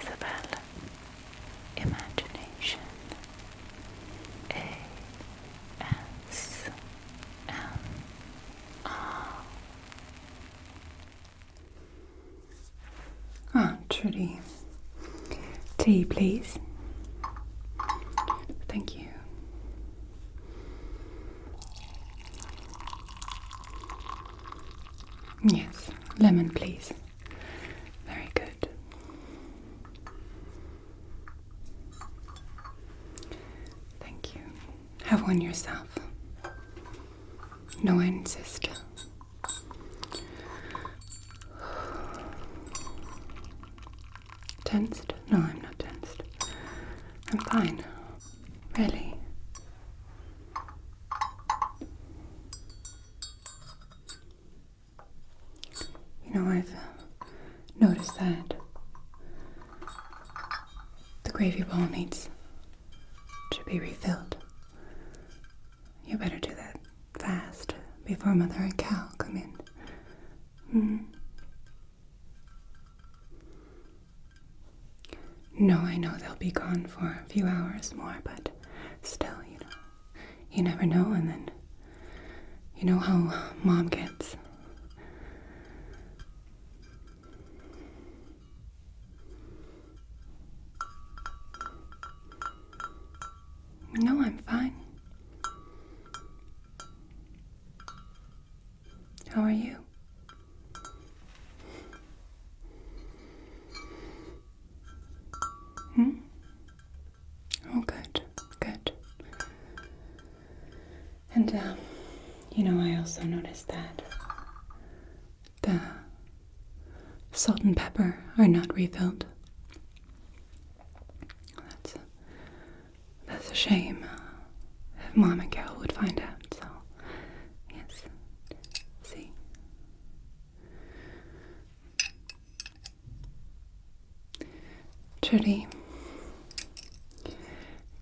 Isabel, imagination, ASMR. Ah, Trudy. Tea, please. Thank you. Yes, lemon, please. Very good. Thank you. Have one yourself. No, I insist. Tensed? No, I'm not tensed. I'm fine. Really. You know, I've noticed that the gravy bowl needs to be refilled. You better do that fast before Mother and Cal come in. No, I know they'll be gone for a few hours more, but still, you never know, and then you know how Mom gets. No, I'm fine. How are you? Oh, good, good. And, I also noticed that the salt and pepper are not refilled. That's a shame. If Mom and Carol would find out, so, yes. See? Trudy,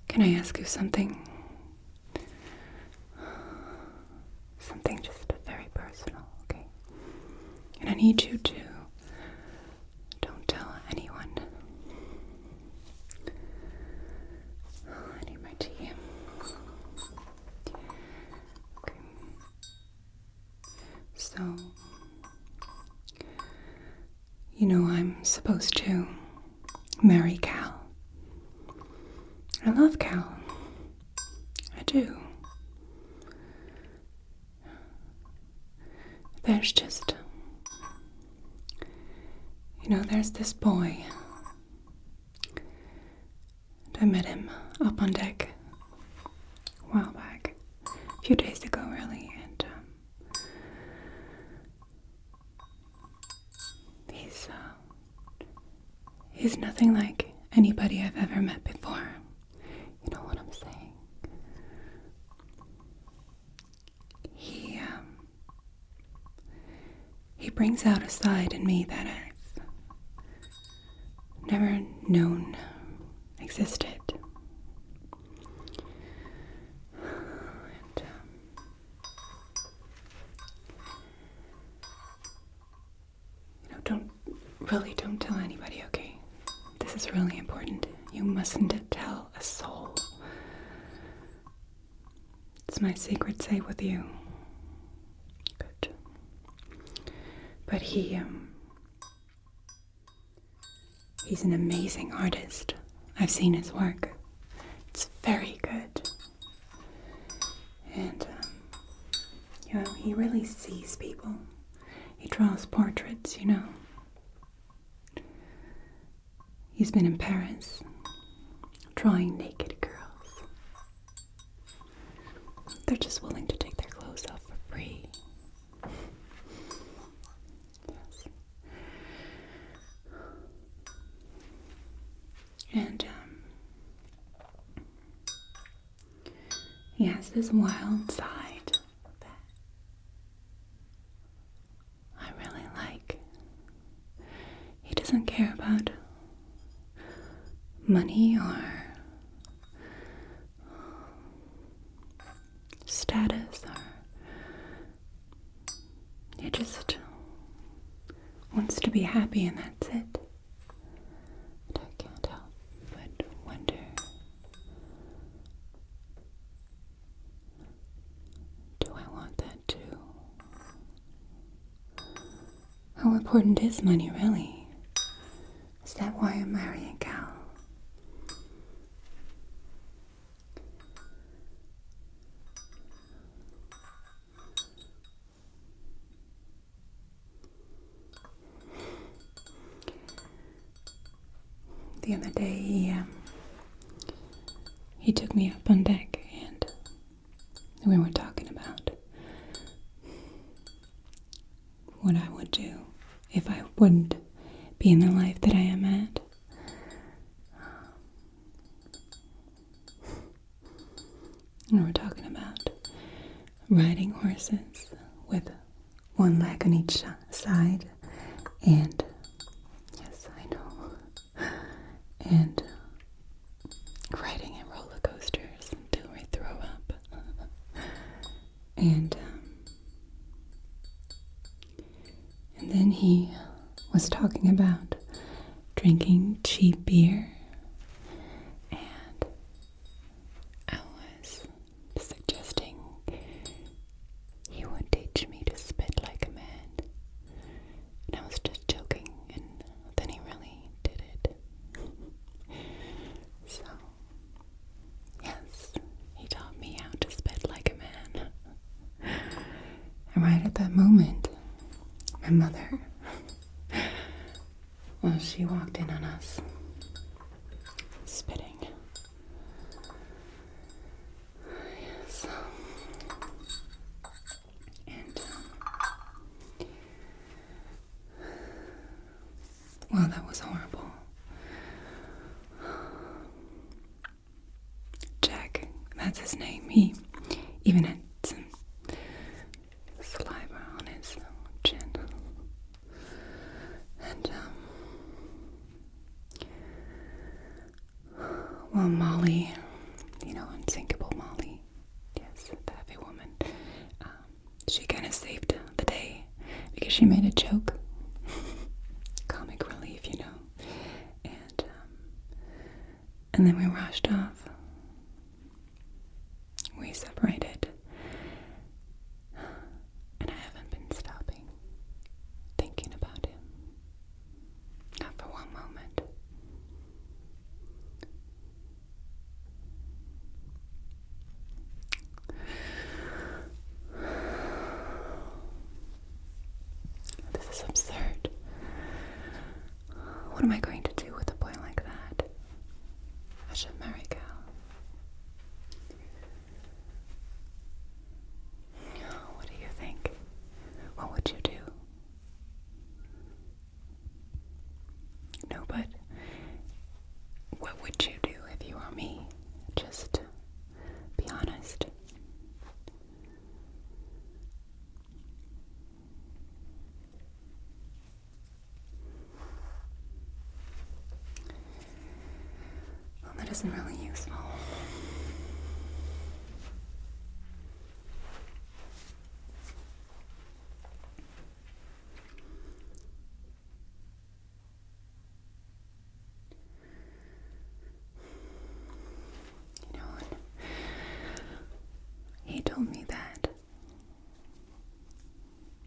can I ask you something? Something just very personal, okay? And I need you to don't tell anyone. I need my tea. Okay. So, I'm supposed to marry Cal. I love Cal. I do. There's just, there's this boy. And I met him up on deck a while back, a few days ago really, and he's nothing like anybody I've ever met before. You know what I'm saying? He brings out a side in me that I've never known existed. And, don't tell anybody, okay? This is really important. You mustn't tell a soul. It's my secret safe with you. Good. But he's an amazing artist. I've seen his work. It's very good. And, he really sees people. He draws portraits, He's been in Paris, drawing naked girls. They're just willing to take their clothes off for free. Yes. And, he has this wild side that I really like. He doesn't care about money or status, or he just wants to be happy, and that's it. To important is money, really? Is that why I'm marrying Cal? The other day, he took me up on deck and we were talking about what I would do if I wouldn't be in the life that I am at. We were talking about riding horses with one leg on each side, and yes, I know, and riding in roller coasters until we throw up, and then he was talking about drinking cheap beer, and I was suggesting he would teach me to spit like a man, and I was just joking, and then he really did it. So, yes, he taught me how to spit like a man. And right at that moment, my mother, well, she walked in on us spitting. Yes. And, well, that was horrible. Jack, that's his name. He even had some saliva on his chin. And, well, Molly, unsinkable Molly, yes, the heavy woman, she kind of saved the day because she made a joke. Comic relief, and then we rushed off. We separated, and I haven't been stopping thinking about him. Not for one moment. This is absurd. What am I going to do with a boy like that? I should marry Cal. What do you think? What would you do? No, but what would you do if you were me? Just be honest. Well, that isn't really useful. He told me that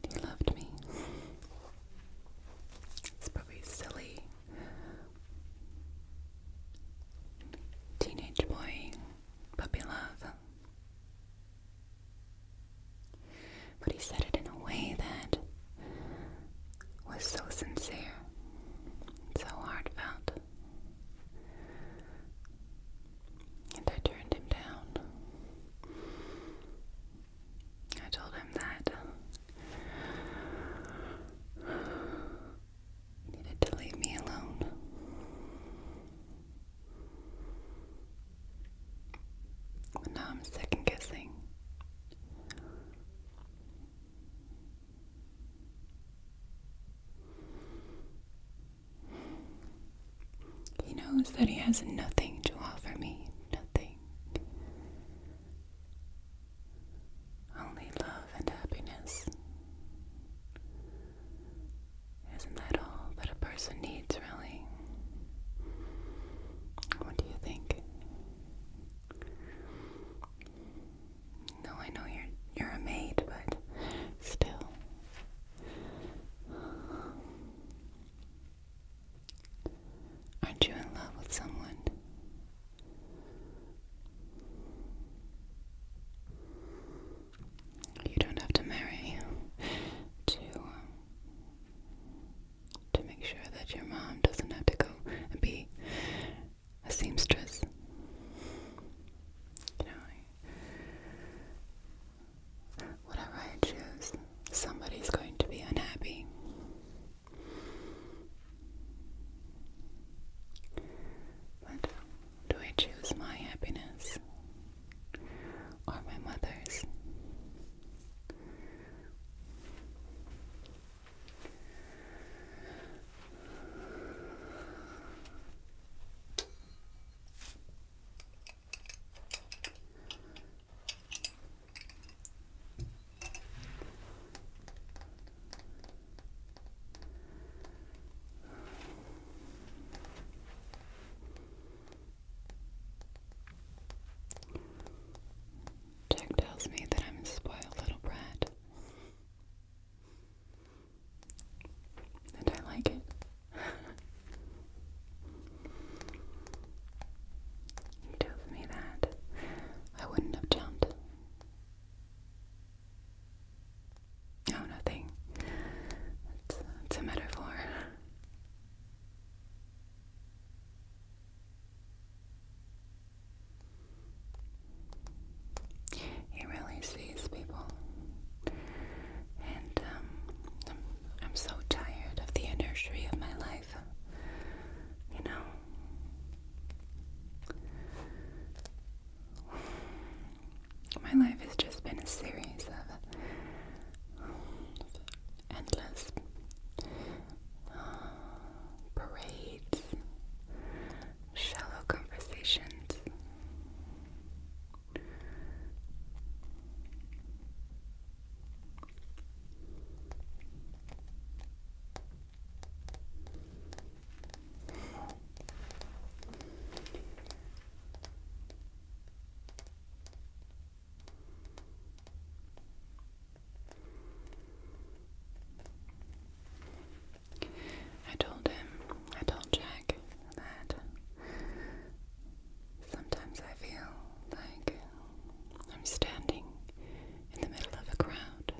he loved me. It's probably silly. Teenage boy, puppy love. But he said it in a way that was so sincere, so heartfelt. And I turned him down. I told him that he needed to leave me alone. But now I'm second guessing. He knows that he has nothing to offer me. Nothing. Only love and happiness. Isn't that all that a person needs, really? What do you think? No, I know you're a maid, but still. that your mom doesn't have to go and be a seamstress. You know, whatever I choose, somebody's going to be unhappy. But do I choose my happiness or my mother's? Jack tells me that I'm a spoiled little brat. And I like it. He tells me that I wouldn't have jumped. No, nothing. It's a metaphor. He really sees people. And I'm so tired of the inertia of my life. You know? My life has just been a series of endless parades, shallow conversations. I told Jack that sometimes I feel like I'm standing in the middle of a crowd,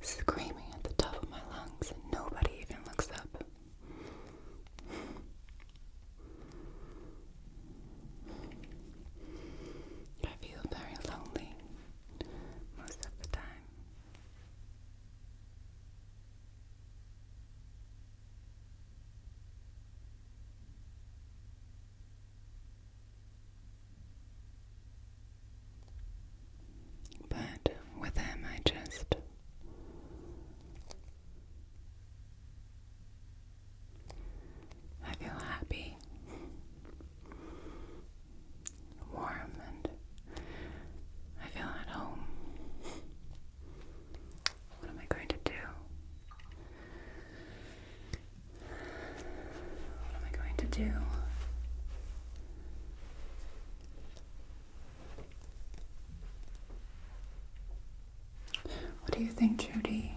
screaming at the top of my lungs, and nobody even looks up. I feel very lonely most of the time. But with him, I feel happy, warm, and I feel at home. What am I going to do? What am I going to do? What do you think, Judy?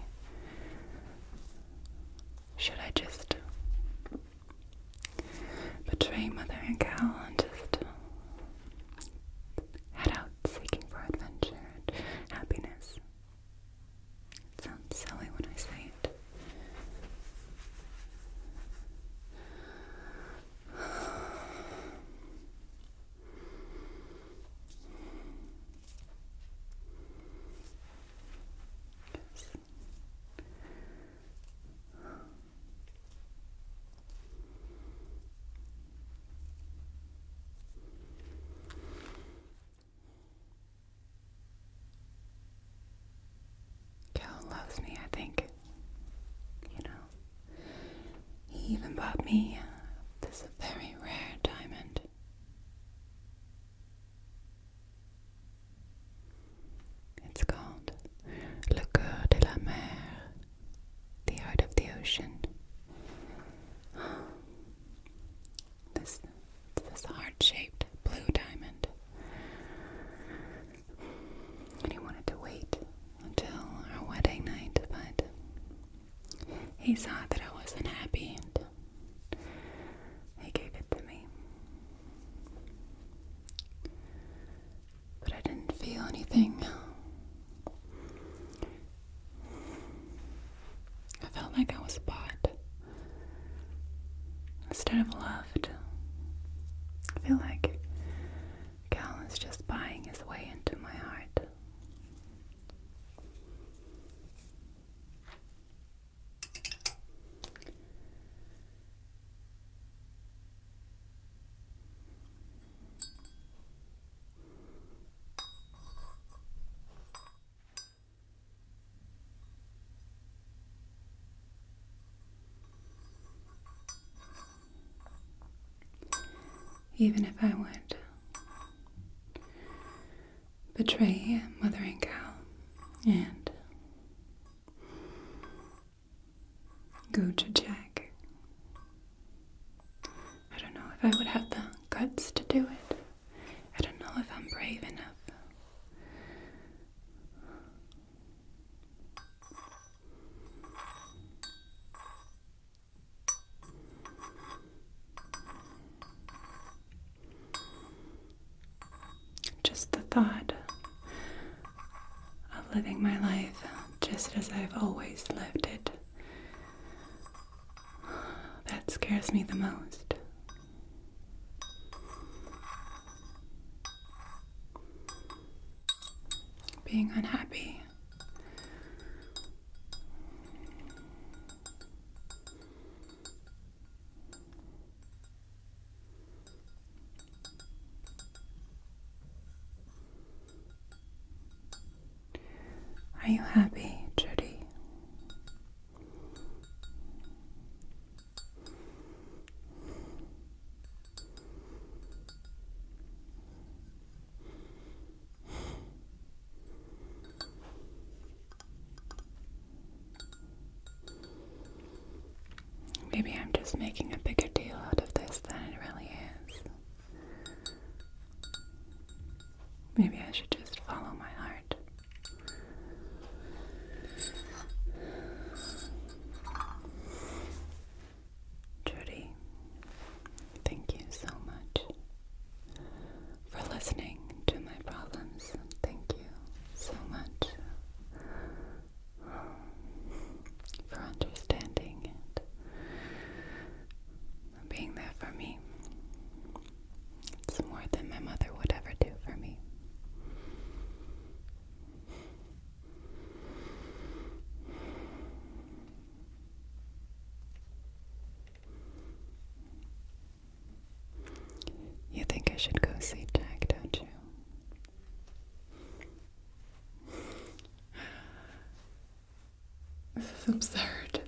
Should I just betray Mother and Cal and just head out seeking for adventure and happiness? It sounds silly when I say it. Cal loves me, I think. You know, he even bought me this very rare diamond. It's called Le Cœur de la Mer, the Heart of the Ocean. This heart-shaped blue diamond. And he wanted to wait until our wedding night, but he saw that I wasn't happy and he gave it to me. But I didn't feel anything. I felt like I was bought. instead of loved. I feel like Cal is just buying his way into my heart. Even if I would betray Mother and Cal and go to Jack, I don't know if I would have the guts to do it. I don't know if I'm brave enough. Just the thought of living my life just as I've always lived it, that scares me the most. Being unhappy. Are you happy, Judy? Maybe I'm just making a bigger deal out of this than it really is. Maybe I should just follow my heart. Judy, thank you so much for listening to my problems. Thank you so much for understanding and being there for me. It's more than my mother would ever do for me. You think I should go see Jack, don't you? This is absurd.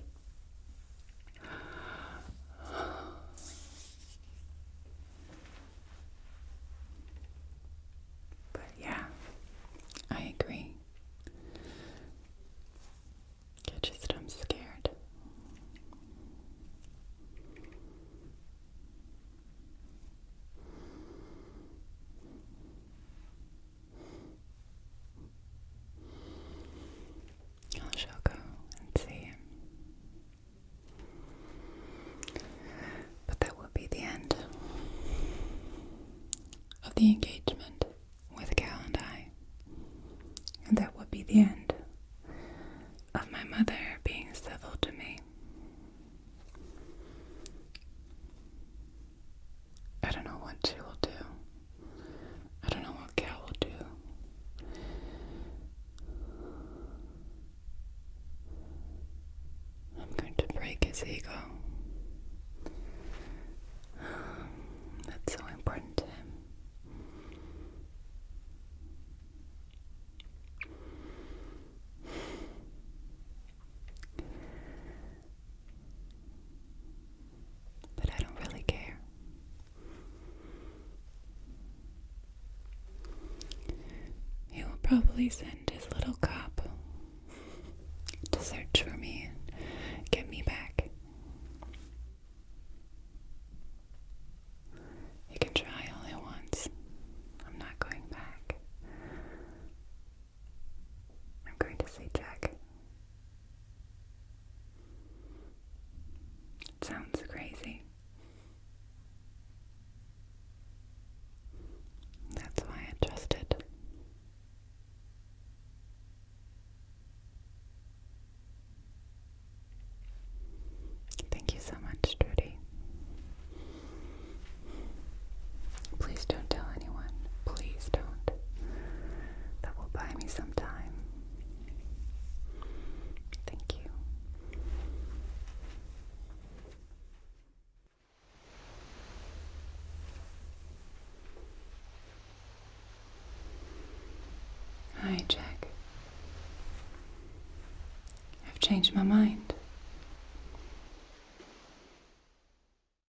But yeah, I agree. I'm scared. I shall go and see him. But that will be the end of the engagement with Cal and I. And that would be the end of my mother being civil to me. I don't know what she will do. I don't know what Cal will do. I'm going to break his ego. That's so important to him. But I don't really care. He will probably send his little cop to search for me and get me back. He can try all he wants. I'm not going back. I'm going to see Jack. It sounds crazy. That's why I trusted. changed my mind.